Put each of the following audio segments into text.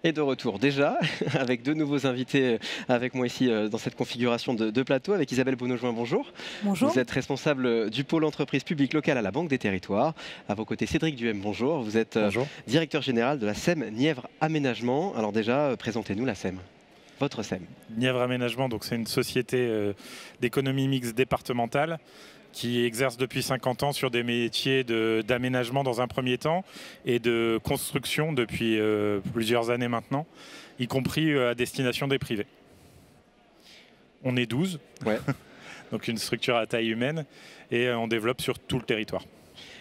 Et de retour déjà, avec deux nouveaux invités avec moi ici dans cette configuration de plateau, avec Isabelle Bonaujoin, bonjour. Bonjour. Vous êtes responsable du pôle entreprise publique locale à la Banque des Territoires. À vos côtés, Cédric Duhem, bonjour. Vous êtes Bonjour. directeur général de la SEM Nièvre Aménagement. Alors déjà, présentez-nous la SEM. Votre SEM. Nièvre Aménagement, c'est une société d'économie mixte départementale qui exerce depuis 50 ans sur des métiers d'aménagement dans un premier temps et de construction depuis plusieurs années maintenant, y compris à destination des privés. On est 12, Ouais. donc une structure à taille humaine, et on développe sur tout le territoire.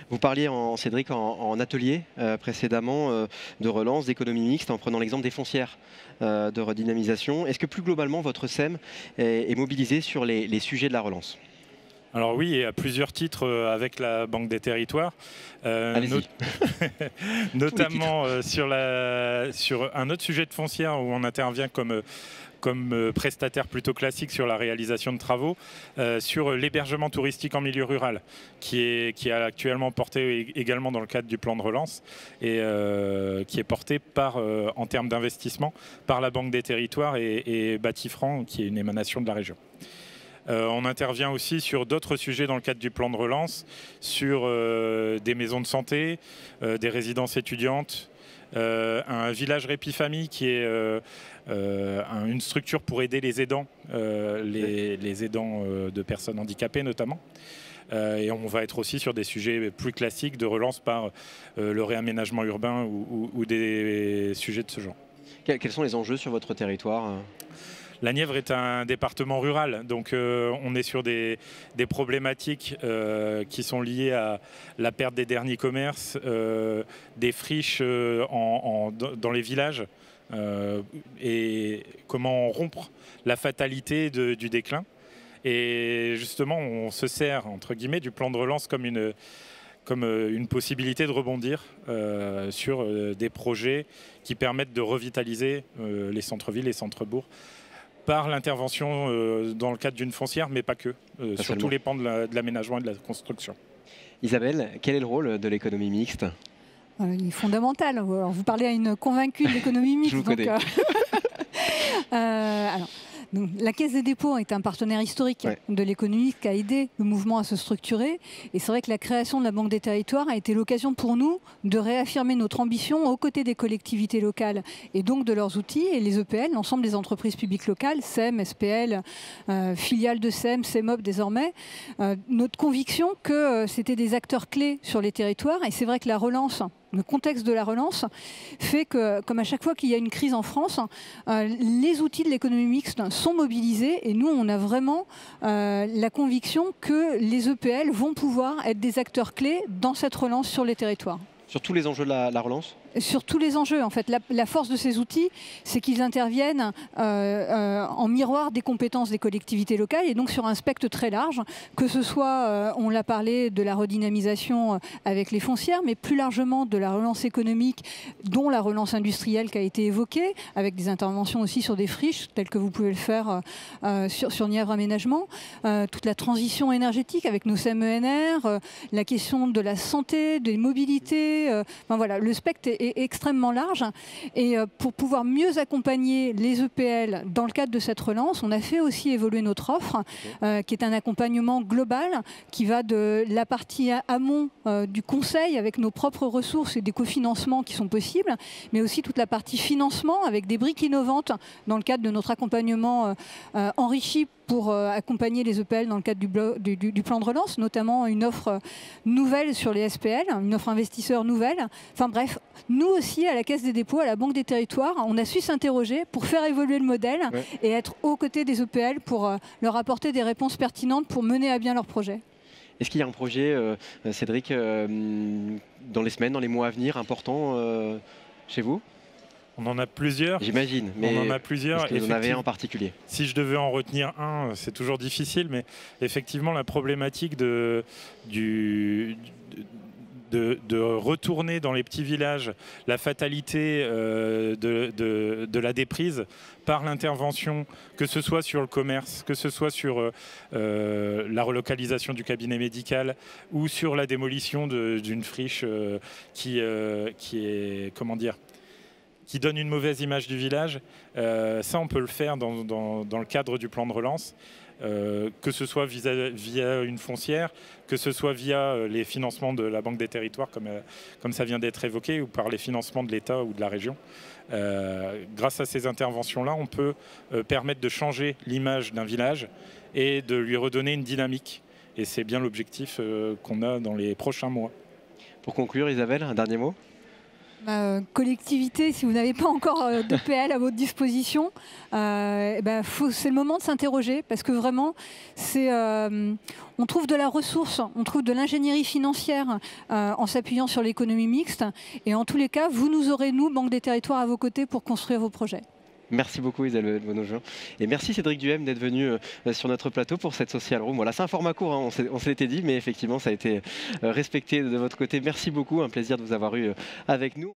Vous parliez, Cédric, en atelier précédemment de relance, d'économie mixte, en prenant l'exemple des foncières de redynamisation. Est-ce que plus globalement, votre SEM est mobilisé sur les sujets de la relance ? Alors oui, et à plusieurs titres avec la Banque des Territoires, notamment sur un autre sujet de foncière où on intervient comme prestataire plutôt classique sur la réalisation de travaux, sur l'hébergement touristique en milieu rural, qui est actuellement porté également dans le cadre du plan de relance et qui est porté en termes d'investissement par la Banque des Territoires et Bâti-Franc, qui est une émanation de la région. On intervient aussi sur d'autres sujets dans le cadre du plan de relance, sur des maisons de santé, des résidences étudiantes, un village Répit-Famille qui est une structure pour aider les aidants, les aidants de personnes handicapées notamment. Et on va être aussi sur des sujets plus classiques de relance par le réaménagement urbain ou des sujets de ce genre. Quels sont les enjeux sur votre territoire ? La Nièvre est un département rural, donc on est sur des problématiques qui sont liées à la perte des derniers commerces, des friches dans les villages, et comment rompre la fatalité du déclin. Et justement, on se sert, entre guillemets, du plan de relance comme une possibilité de rebondir sur des projets qui permettent de revitaliser les centres-villes, les centres-bourgs, par l'intervention dans le cadre d'une foncière, mais pas que, sur tous les pans de l'aménagement et de la construction. Isabelle, quel est le rôle de l'économie mixte ? Il est fondamental. Alors, vous parlez à une convaincue de l'économie mixte. Je vous connais. Donc, la Caisse des dépôts est un partenaire historique de l'économie qui a aidé le mouvement à se structurer. Et c'est vrai que la création de la Banque des Territoires a été l'occasion pour nous de réaffirmer notre ambition aux côtés des collectivités locales et donc de leurs outils. Et les EPL, l'ensemble des entreprises publiques locales, SEM, SPL, filiales de SEM, CEMOP désormais, notre conviction que c'était des acteurs clés sur les territoires. Et c'est vrai que la relance, le contexte de la relance fait que, comme à chaque fois qu'il y a une crise en France, les outils de l'économie mixte sont mobilisés et nous, on a vraiment la conviction que les EPL vont pouvoir être des acteurs clés dans cette relance sur les territoires. Sur tous les enjeux de la relance ? Sur tous les enjeux, en fait. La force de ces outils, c'est qu'ils interviennent en miroir des compétences des collectivités locales et donc sur un spectre très large, que ce soit, on l'a parlé, de la redynamisation avec les foncières, mais plus largement de la relance économique, dont la relance industrielle qui a été évoquée, avec des interventions aussi sur des friches, telles que vous pouvez le faire sur Nièvre Aménagement, toute la transition énergétique avec nos CEMENR, la question de la santé, des mobilités, enfin voilà, le spectre est extrêmement large et pour pouvoir mieux accompagner les EPL dans le cadre de cette relance, on a fait aussi évoluer notre offre qui est un accompagnement global qui va de la partie amont du conseil avec nos propres ressources et des cofinancements qui sont possibles, mais aussi toute la partie financement avec des briques innovantes dans le cadre de notre accompagnement enrichi pour accompagner les EPL dans le cadre du plan de relance, notamment une offre nouvelle sur les SPL, une offre investisseur nouvelle. Enfin bref, nous aussi, à la Caisse des dépôts, à la Banque des Territoires, on a su s'interroger pour faire évoluer le modèle et être aux côtés des EPL pour leur apporter des réponses pertinentes pour mener à bien leurs projets. Est-ce qu'il y a un projet, Cédric, dans les semaines, dans les mois à venir, important chez vous ? On en a plusieurs. J'imagine, mais on en a plusieurs. Est-ce que vous en avez un en particulier ? Si je devais en retenir un, c'est toujours difficile, mais effectivement, la problématique de retourner dans les petits villages la fatalité de la déprise par l'intervention, que ce soit sur le commerce, que ce soit sur la relocalisation du cabinet médical ou sur la démolition d'une friche qui est, comment dire, qui donnent une mauvaise image du village. Ça, on peut le faire dans le cadre du plan de relance. Que ce soit via une foncière, que ce soit via les financements de la Banque des Territoires, comme ça vient d'être évoqué, ou par les financements de l'État ou de la région. Grâce à ces interventions-là, on peut permettre de changer l'image d'un village et de lui redonner une dynamique. Et c'est bien l'objectif qu'on a dans les prochains mois. Pour conclure, Isabelle, un dernier mot? Collectivité, si vous n'avez pas encore d'EPL à votre disposition, c'est le moment de s'interroger parce que vraiment, on trouve de la ressource, on trouve de l'ingénierie financière en s'appuyant sur l'économie mixte. Et en tous les cas, vous nous aurez, nous, Banque des Territoires, à vos côtés pour construire vos projets. Merci beaucoup Isabelle Bonneau-Jean. Et merci Cédric Duhem d'être venu sur notre plateau pour cette Social Room. Voilà, c'est un format court, hein, on se l'était dit, mais effectivement ça a été respecté de votre côté. Merci beaucoup, un plaisir de vous avoir eu avec nous.